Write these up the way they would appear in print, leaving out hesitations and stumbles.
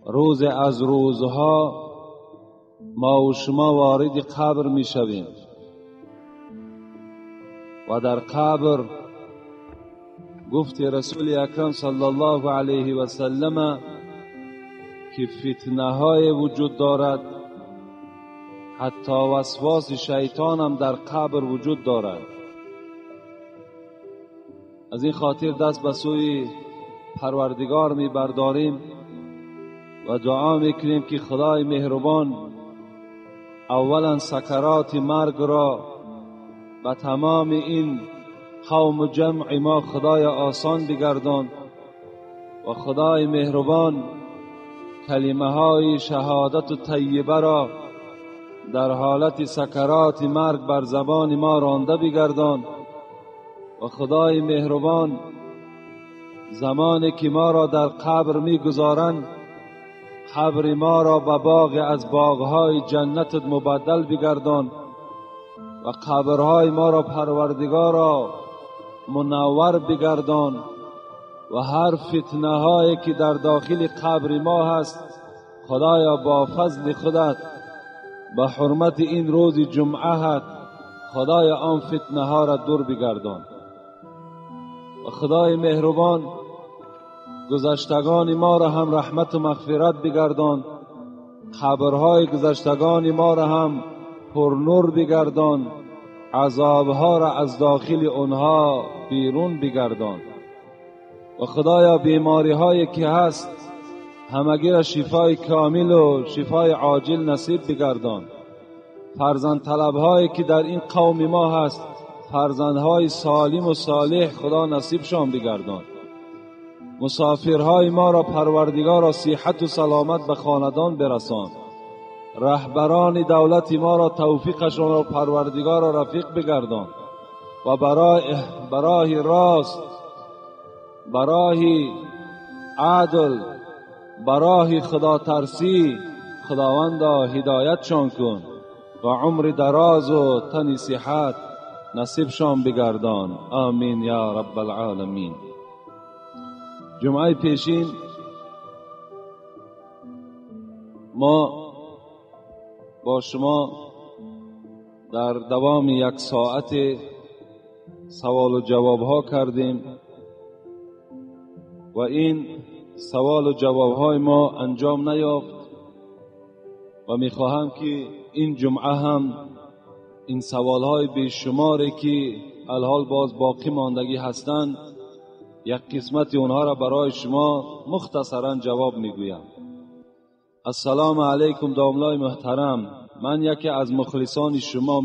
روز از روزها ما و شما وارد قبر می شویم و در قبر گفت رسول اکرم صلی الله علیه و سلم که فتنه های وجود دارد، حتی وسواس شیطان هم در قبر وجود دارد. از این خاطر دست به سوی پروردگار می برداریم و دعا میکنیم که خدای مهربان اولا سکرات مرگ را به تمام این قوم جمع ما خدای آسان بگردان و خدای مهربان کلمه های شهادت و طیبه را در حالت سکرات مرگ بر زبان ما رانده بگردان و خدای مهربان زمانی که ما را در قبر میگذارند قبر ما را به باغ از باغهای جنت مبدل بگردان و قبرهای ما را پروردگارا منور بگردان و هر فتنه هایی که در داخل قبر ما هست خدایا با فضل خودت به حرمت این روز جمعه خدایا آن فتنه ها را دور بگردان و خدای مهربان گذشتگان ما را هم رحمت و مغفرت بگردان، قبرهای گذشتگان ما را هم پر نور بگردان، عذابها را از داخل اونها بیرون بگردان و خدایا بیماری هایی که هست همگی را شفای کامل و شفای عاجل نصیب بگردان. فرزند طلب هایی که در این قوم ما هست فرزندهای سالم و صالح خدا نصیبشان بگردان. مسافرهای ما را پروردگار صحت و سلامت به خاندان برسان. رهبران دولت ما را توفیقشان را پروردگار را رفیق بگردان و برای راست، برای عدل، برای خدا ترسی خداوندا هدایتشان کن و عمر دراز و تن صحت نصیبشان بگردان. آمین یا رب العالمین. جمعه پیشین ما با شما در دوام 1 ساعت سوال و جواب ها کردیم و این سوال و جواب های ما انجام نیافت و میخواهم که این جمعه هم این سوال های بیشماری که الحال باز باقی ماندگی هستند یک قسمت اونها را برای شما مختصرا جواب میگویم. السلام علیکم داملای محترم، من یکی از مخلصان شما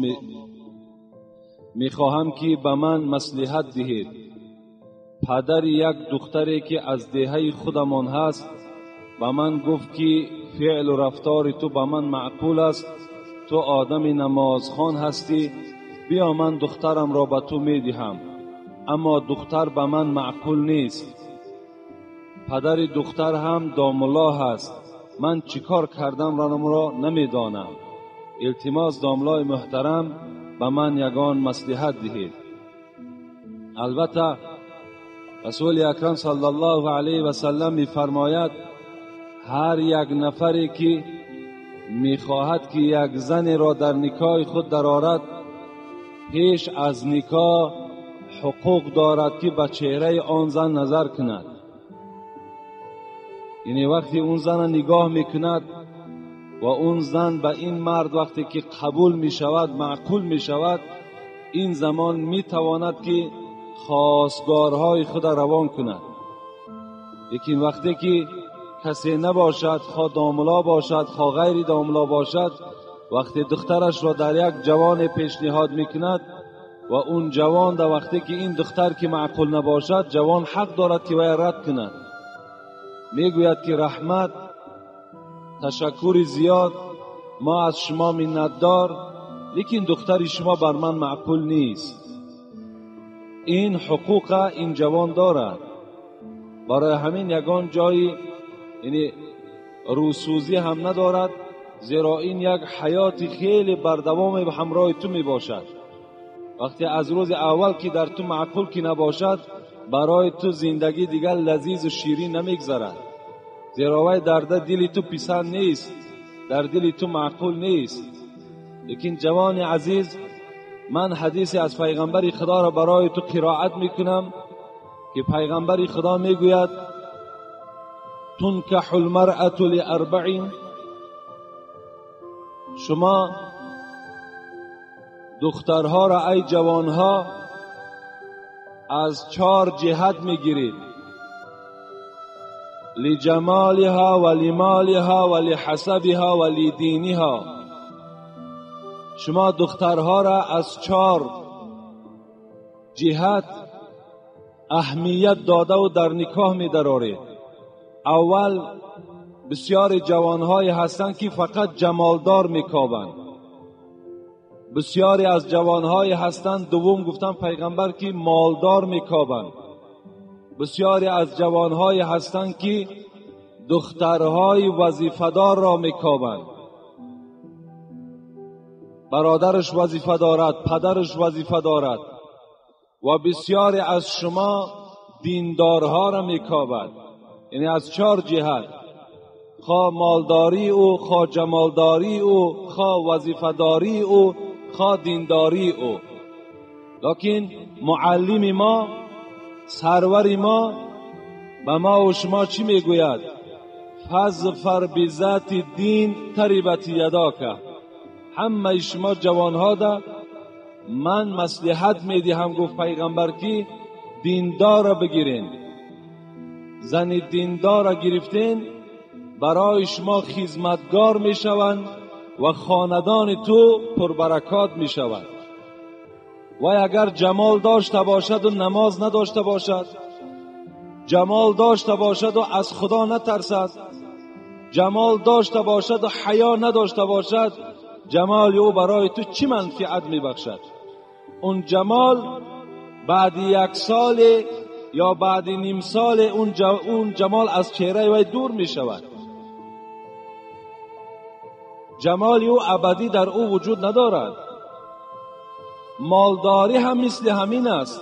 میخواهم که به من مصلحت دهید. پدر یک دختری که از دهه خودمان هست به من گفت که فعل و رفتار تو به من معقول است، تو آدم نمازخوان هستی، بیا من دخترم را به تو میدهم، اما دختر به من معقول نیست. پدر دختر هم داملا هست، من چیکار کردم را نمیدانم. التماس داملای محترم به من یگان مصلحت دهید. البته رسول اکرم صلی الله علیه و سلم میفرماید هر یک نفری که میخواهد که یک زن را در نکاح خود درآورد پیش از نکاح حقوق دارد که به چهره آن زن نظر کند. یعنی وقتی اون زن نگاه میکند و اون زن به این مرد وقتی که قبول میشود، معقول میشود، این زمان میتواند که خواستگارهای خود روان کند. لیکن وقتی که کسی نباشد، خواه داملا باشد خواه غیر داملا باشد، وقتی دخترش را در یک جوان پیشنهاد میکند و اون جوان در وقتی که این دختر که معقول نباشد، جوان حق دارد که وی رد کند. میگوید که رحمت، تشکر زیاد، ما از شما منتدار، لیکن دختر شما بر من معقول نیست. این حقوق این جوان دارد. برای همین یگان جایی یعنی روسوزی هم ندارد، زیرا این یک حیات خیلی بردوام به همراه تو می باشد. وقتی از روز اول که در تو معقول که نباشد، برای تو زندگی دیگر لذیذ و شیرین نمیگذرد، زیرا وای در دل تو پسند نیست، در دل تو معقول نیست. لیکن جوان عزیز، من حدیث از پیغمبر خدا را برای تو قرائت میکنم که پیغمبر خدا میگوید تنکح المرأة لأربع، شما دخترها را ای جوانها از 4 جهت میگیرید: لجمالها ولمالها ولحسبها ولدینها. شما دخترها را از 4 جهت اهمیت داده و در نکاح می درارید. اول، بسیار جوانهایی هستند که فقط جمالدار میکابند. بسیاری از جوانهایی هستند، دوم گفتم پیغمبر، که مالدار میکابند. بسیاری از جوانهایی هستند که دخترهای وظیفه‌دار را میکابند. برادرش وظیفه دارد، پدرش وظیفه دارد. و بسیاری از شما دیندارها را میکابند، یعنی از 4 جهت، خواه مالداری او، خواه جمالداری او، خواه وظیفه‌داری او، خواه دینداری او. لیکن معلم ما، سرور ما به ما و شما چی میگوید؟ فاظفر بذات دین تربت یداک. همه شما جوانها ده من مصلحت میدهم، گفت پیغمبر، که دیندار را بگیرین. زن دیندار را گرفتین برای شما خدمتگار میشوند و خاندان تو پربرکات میشوند. و اگر جمال داشته باشد و نماز نداشته باشد، جمال داشته باشد و از خدا نترسد، جمال داشته باشد و حیا نداشته باشد، جمال او برای تو چی منفعت میبخشد؟ اون جمال بعد 1 سال یا بعد نیم سال اون جمال از چهره وی دور می شود. جمال او ابدی در او وجود ندارد. مالداری هم مثل همین است.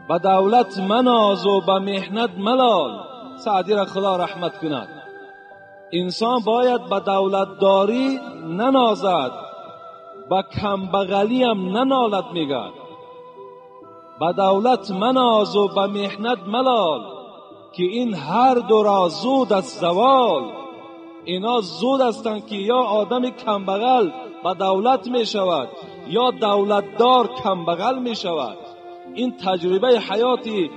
به دولت مناز و به محنت ملال. سعدی را خدا رحمت کند. انسان باید به دولتداری ننازد، به کمبغلی هم ننالد. میگه به دولت مناز و به محنت ملال، که این هر دو را زود از زوال. اینا زود هستند که یا آدم کمبغل به دولت می شود یا دولتدار کمبغل می شود. این تجربه حیاتی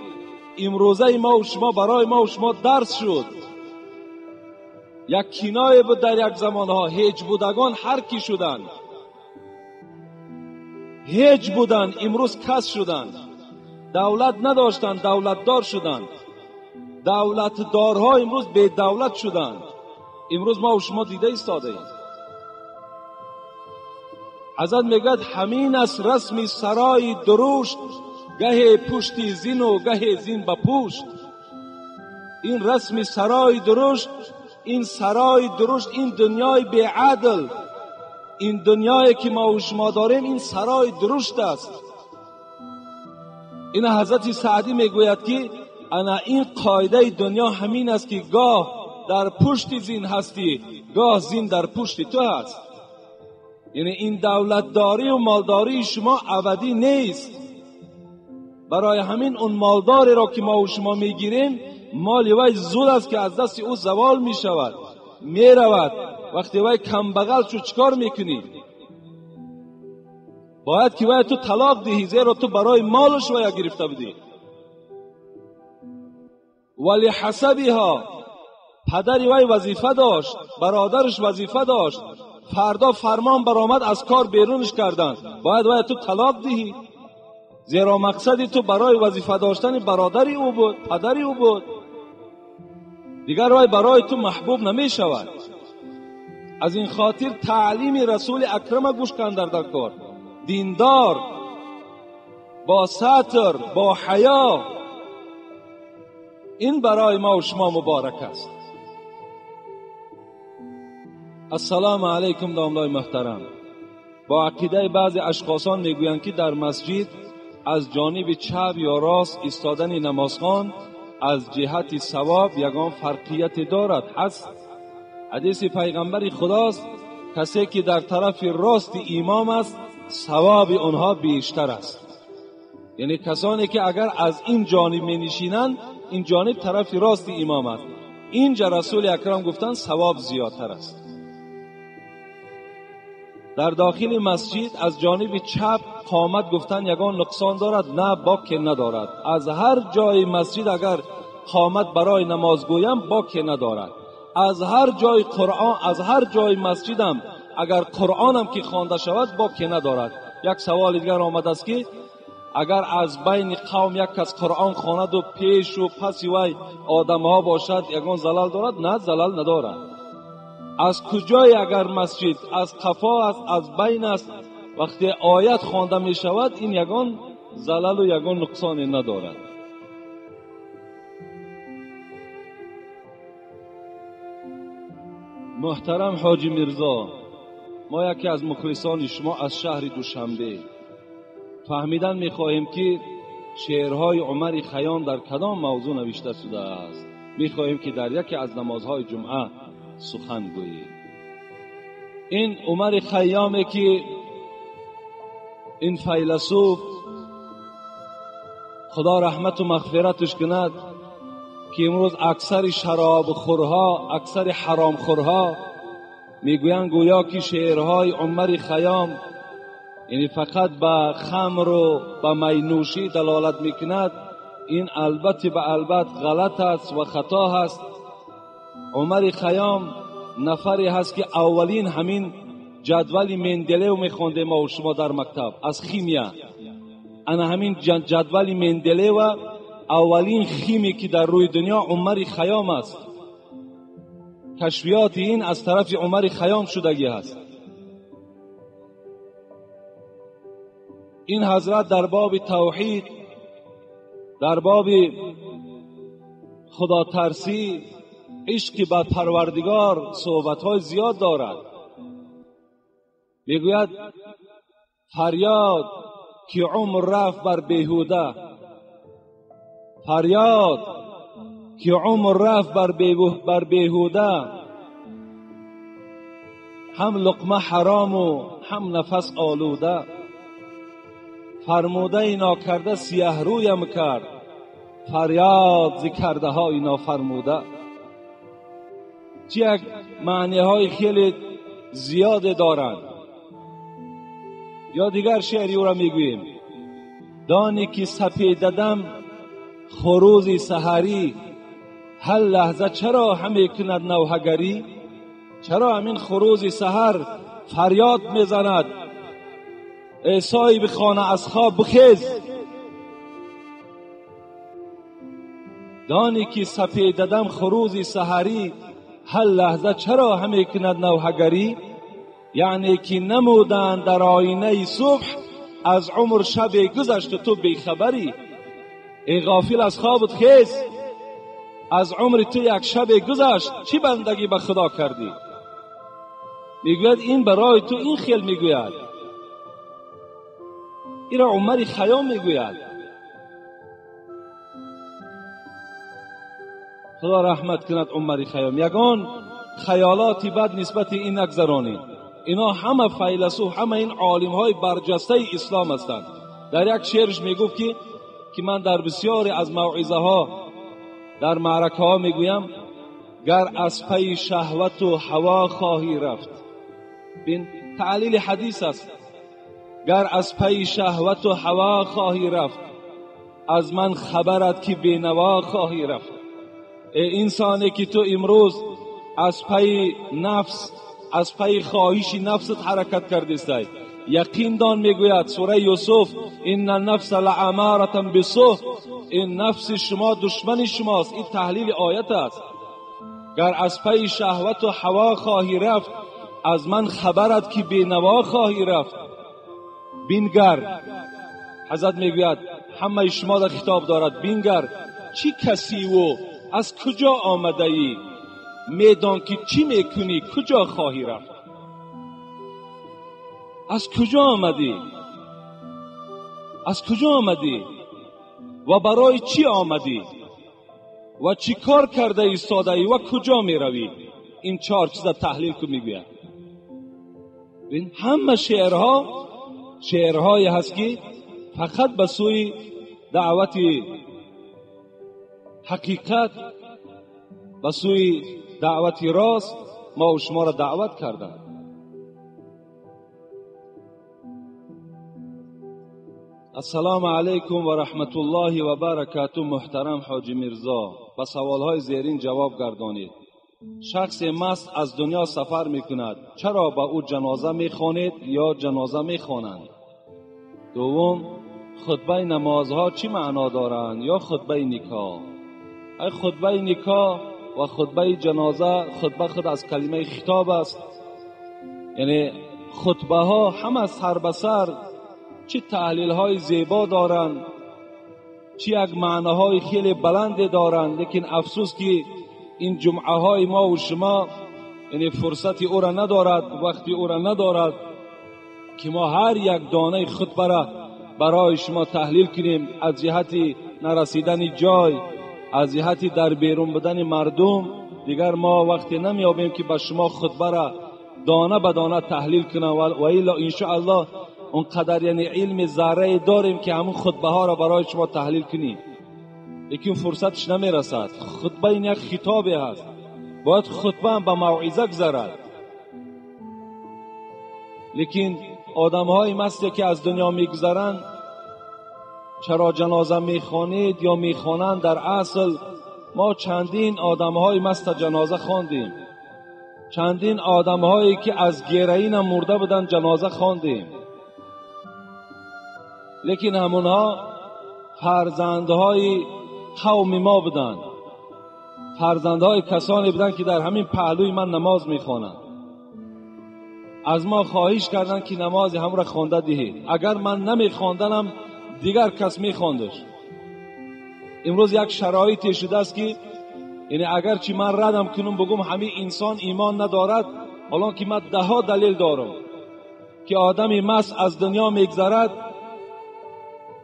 امروزه ما و شما برای ما و شما درس شد. یک کنایه بود در یک زمانها. هیچ بودگان هر کی شدند، هیچ بودند امروز کس شدند. دولت نداشتند دولتدار شدند. دولتدارها امروز بی دولت شدند. امروز ما و شما دیده ایستاده ایم. حضرت میگد همین است رسم سرای درشت، گه پشتی زین و گه زین به پشت. این رسم سرای درشت، این سرای درشت، این دنیای بی عدل، این دنیایی که ما و شما داریم، این سرای درشت است. این حضرت سعدی میگوید که انا این قاعده دنیا همین است که گاه در پشت زین هستی، گاه زین در پشت تو هست. یعنی این دولتداری و مالداری شما ابدی نیست. برای همین اون مالداری را که ما و شما میگیریم، مال وی زود است که از دست او زوال می شود، می رود. وقتی وی کمبغل شد چکار میکنی؟ باید که وی تو طلاق دهی، زیرا تو برای مالش وی گرفته بودی. ولی حسبها، پدری وی وظیفه داشت، برادرش وظیفه داشت، فردا فرمان برآمد از کار بیرونش کردند، باید وی تو طلاق دهی، زیرا مقصدی تو برای وظیفه داشتن برادری او بود، پدری او بود. دیگر وی برای تو محبوب نمی شود. از این خاطر تعلیم رسول اکرم گوش کن در کار. دیندار، با ستر، با حیا، این برای ما و شما مبارک است. السلام علیکم داملای محترم. با عقیده بعضی اشخاصان میگویند که در مسجد از جانب چپ یا راست ایستادن نمازخوان از جهت ثواب یگان فرقیت دارد. هست حدیث پیغمبر خداست کسی که در طرف راست امام است ثواب آنها بیشتر است. یعنی کسانی که اگر از این جانب می نشینند این جانب طرف راست امام است، اینجا رسول اکرم گفتند ثواب زیادتر است. در داخل مسجد از جانب چپ قامت گفتن یگان نقصان دارد؟ نه، باکی ندارد. از هر جای مسجد اگر قامت برای نماز گویم باکی ندارد. از هر جای قرآن، از هر جای مسجدم اگر قرآنم که خوانده شود باکی ندارد. یک سوال دیگر آمده است که اگر از بین قوم یک کس قرآن خواند و پیش و پس وی آدمها باشد یگان زلال دارد؟ نه، زلال ندارد. از کجای اگر مسجد از قفا است، از بین است، وقتی آیت خوانده می شود این یگان زلال و یگان نقصان ندارد. محترم حاجی میرزا، ما یکی از مخلصان شما از شهر دوشنبه فهمیدن می خواهیم که شعرهای عمر خیام در کدام موضوع نوشته شده است. می خواهیم که در یکی از نمازهای جمعه سخن گویید. این عمر خیامی که این فیلسوف خدا رحمت و مغفرتش کند که امروز اکثر شراب خورها، اکثر حرام خورها میگویند گویا که شعرهای عمر خیام یعنی فقط به خمر و به می نوشی دلالت میکند. این البته به البته غلط است و خطا است. عمر خیام نفری هست که اولین همین جدول مندلیو میخونده ما و شما در مکتب از خیمیا. انا همین جدول مندلیو اولین خیمی که در روی دنیا عمر خیام است. کشفیات این از طرف عمر خیام شدگی است. این حضرت در باب توحید، در باب خدا ترسی، عشق به پروردگار صحبت‌های زیاد دارد. میگوید فریاد که عمر رفت بر بیهوده، فریاد که عمر رفت بر بیهوده، هم لقمه حرام و هم نفس آلوده، فرموده ناکرده سیه رویم کرد، فریاد ز کرده های نافرموده. چه یک معنی های خیلی زیاده دارند. یا دیگر شعری او را میگوییم دانی که سپیددم خروز سحری، هر لحظه چرا همه کند نوحگری؟ چرا همین خروز سحر فریاد میزند ای صاحب خانه از خواب بخیز؟ دانی که سپیددم خروز سحری، هر لحظه چرا همه کند نوحگری؟ یعنی که نمودن در آینه صبح از عمر شب گذشت تو بیخبری. ای غافل از خوابت خیز، از عمر تو یک شب گذشت، چی بندگی به خدا کردی؟ میگوید این برای تو این خیل میگوید. این را عمر خیام میگوید. خدا رحمت کند عمر خیام. یگان خیالاتی بد نسبت این نگذرانید. اینا همه فیلسوف، همه این عالم های برجسته اسلام هستند. در یک شعرش میگفت که من در بسیاری از موعظه ها در معرکه ها میگویم گر از پی شهوت و هوا خواهی رفت. بین تعلیل حدیث است. گر از پی شهوت و هوا خواهی رفت، از من خبرت که بینوا خواهی رفت. ای انسانی که تو امروز از پی نفس، از پی خواهش نفست حرکت کردیستی، یقین دان میگوید سوره یوسف این النفس لعمارة بالسوء، این نفس شما دشمن شماست. این تحلیل آیت است. گر از پی شهوت و هوا خواهی رفت، از من خبرت که بینوا خواهی رفت. بینگر، حضرت میگوید همه شما را خطاب دارد، بینگر چی کسی و از کجا آمده ای؟ میدان که چی میکنی، کجا خواهی رفت؟ از کجا آمدی؟ از کجا آمدی و برای چی آمدی و چی کار کرده ایستاده ای و کجا می روی؟ این 4 چیز تحلیل که میگوید. ببین همه شعرهایی هست که فقط به سوی دعوت حقیقت، به سوی دعوت راست ما و شما را دعوت کرده. السلام علیکم و رحمت الله و برکاته. محترم حاجی میرزا، به سوالهای زیرین جواب گردانید. شخص مست از دنیا سفر میکند، چرا به او جنازه میخوانید یا جنازه میخوانند؟ دوم، خطبه نمازها چی معنا دارند یا خطبه نکاح؟ ای خطبه نکاح و خطبه جنازه، خطبه خود از کلمه خطاب است، یعنی خطبه ها هم از سر به سر چه تحلیل های زیبا دارند، چه یک معناهای خیلی بلند دارند، لیکن افسوس که این جمعه های ما و شما یعنی فرصتی او را ندارد، وقتی او را ندارد که ما هر یک دانه خطبه را برای شما تحلیل کنیم، از جهت نرسیدن جای، از جهت در بیرون بدن مردم. دیگر ما وقتی نمیابیم که به شما خطبه را دانه به دانه تحلیل کنیم و الا انشاءالله اونقدر یعنی علم ذره داریم که همون خطبه ها را برای شما تحلیل کنیم، لیکن فرصتش نمیرسد. خطبه این یک خطابی هست، باید خطبه هم به موعظه گذرد. لیکن آدم های مستی که از دنیا میگذرند، چرا جنازه میخوانید یا میخوانند؟ در اصل ما چندین آدم های مست جنازه خواندیم، چندین آدم هایی که از گیرین مرده بودن جنازه خواندیم، لیکن همونها فرزندهای قوم ما بودند، فرزندهای کسانی بودند که در همین پهلوی من نماز میخوانند. از ما خواهش کردند که نماز هم را خوانده دهید. اگر من نمیخواندنم دیگر کس میخواندش. امروز یک شرایطی شده است که یعنی اگر چی من ردم کنم بگم همین انسان ایمان ندارد، حالا که من 10 دلیل دارم که آدمی مست از دنیا میگذرد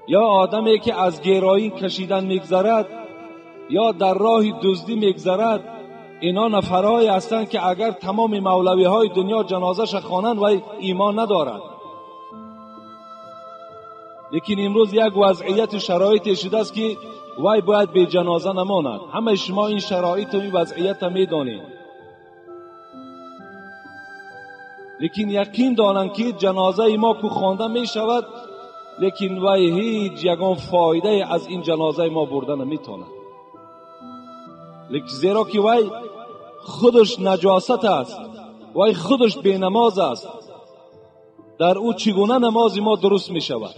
یا آدمی که از گیرایی کشیدن میگذرد یا در راه دزدی میگذرد، اینا نفرهایی هستند که اگر تمام مولوی های دنیا جنازش خوانند و ایمان ندارد. لیکن امروز یک وضعیت شرایطی شده است که وای باید به جنازه نماند. همه شما این شرایط و این وضعیت میدانید، لیکن یقین دارند که جنازه ما که خوانده می شود، لیکن وای هیچ یگان فایده از این جنازه ما برده نمیتواند. لیکن زیرا که وای خودش نجاست است، وای خودش بینماز است، در او چگونه نماز ما درست می شود؟